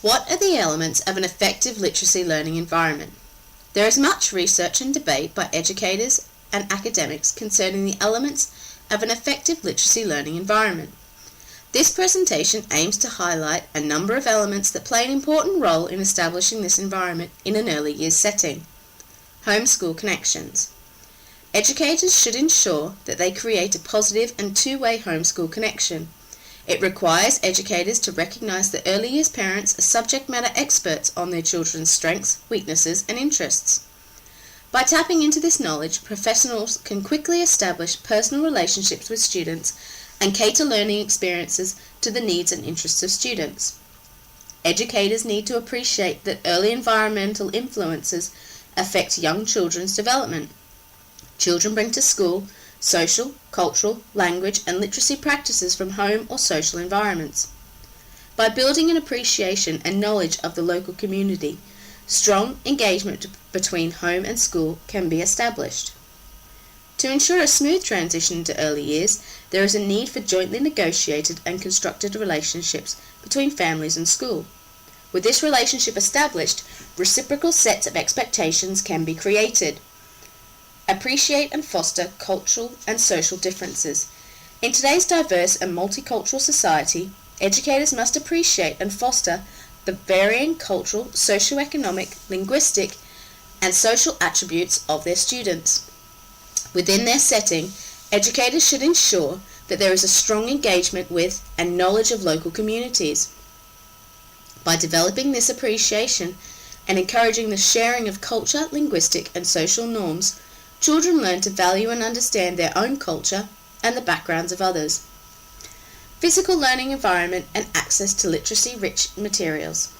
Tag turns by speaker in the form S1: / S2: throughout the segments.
S1: What are the elements of an effective literacy learning environment? There is much research and debate by educators and academics concerning the elements of an effective literacy learning environment. This presentation aims to highlight a number of elements that play an important role in establishing this environment in an early years setting. Home-school connections. Educators should ensure that they create a positive and two-way homeschool connection. It requires educators to recognise that early years parents are subject matter experts on their children's strengths, weaknesses and interests. By tapping into this knowledge, professionals can quickly establish personal relationships with students and cater learning experiences to the needs and interests of students. Educators need to appreciate that early environmental influences affect young children's development. Children bring to school social, cultural, language and literacy practices from home or social environments. By building an appreciation and knowledge of the local community, strong engagement between home and school can be established. To ensure a smooth transition to early years, there is a need for jointly negotiated and constructed relationships between families and school. With this relationship established, reciprocal sets of expectations can be created. Appreciate and foster cultural and social differences. In today's diverse and multicultural society, educators must appreciate and foster the varying cultural, socio-economic, linguistic, and social attributes of their students. Within their setting, educators should ensure that there is a strong engagement with and knowledge of local communities. By developing this appreciation and encouraging the sharing of culture, linguistic, and social norms, children learn to value and understand their own culture and the backgrounds of others. Physical learning environment and access to literacy-rich materials.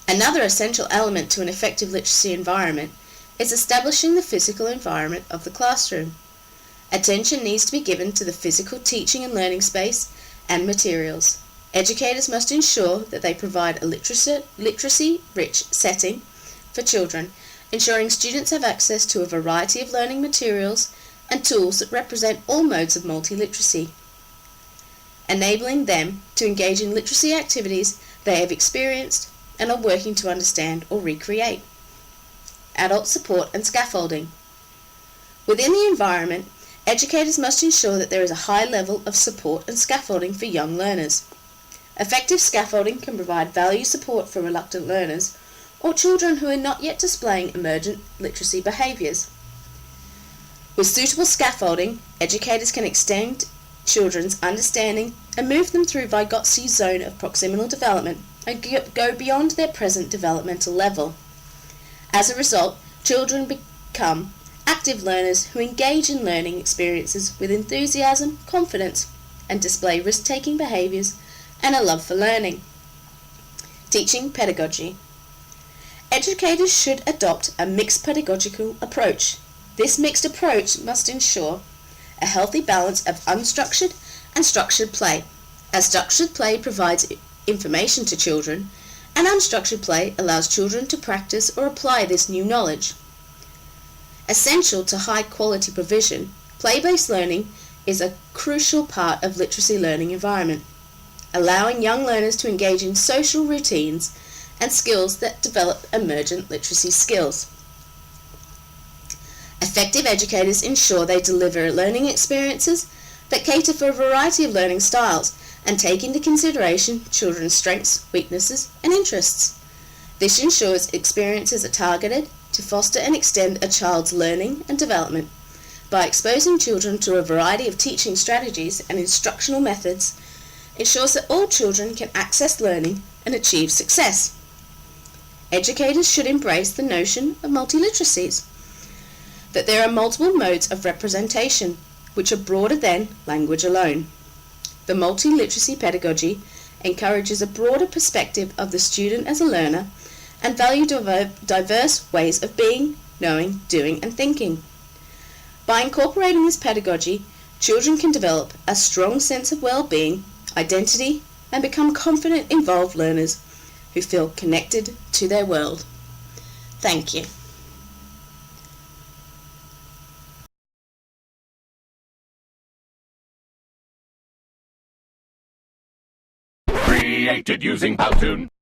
S1: Another essential element to an effective literacy environment is establishing the physical environment of the classroom. Attention needs to be given to the physical teaching and learning space and materials. Educators must ensure that they provide a literacy-rich setting for children, ensuring students have access to a variety of learning materials and tools that represent all modes of multiliteracy, enabling them to engage in literacy activities they have experienced and are working to understand or recreate. Adult support and scaffolding. Within the environment, educators must ensure that there is a high level of support and scaffolding for young learners. Effective scaffolding can provide value support for reluctant learners or children who are not yet displaying emergent literacy behaviours. With suitable scaffolding, educators can extend children's understanding and move them through Vygotski's zone of proximal development and go beyond their present developmental level. As a result, children become active learners who engage in learning experiences with enthusiasm, confidence, and display risk-taking behaviours and a love for learning. Teaching pedagogy. Educators should adopt a mixed pedagogical approach. This mixed approach must ensure a healthy balance of unstructured and structured play, as structured play provides information to children, and unstructured play allows children to practice or apply this new knowledge. Essential to high-quality provision, play-based learning is a crucial part of literacy learning environment, allowing young learners to engage in social routines and skills that develop emergent literacy skills. Effective educators ensure they deliver learning experiences that cater for a variety of learning styles and take into consideration children's strengths, weaknesses, and interests. This ensures experiences are targeted to foster and extend a child's learning and development. By exposing children to a variety of teaching strategies and instructional methods, ensures that all children can access learning and achieve success. Educators should embrace the notion of multiliteracies, that there are multiple modes of representation which are broader than language alone. The multiliteracy pedagogy encourages a broader perspective of the student as a learner and value diverse ways of being, knowing, doing and thinking. By incorporating this pedagogy, children can develop a strong sense of well-being, identity and become confident, involved learners who feel connected to their world. Thank you.
S2: created using Powtoon.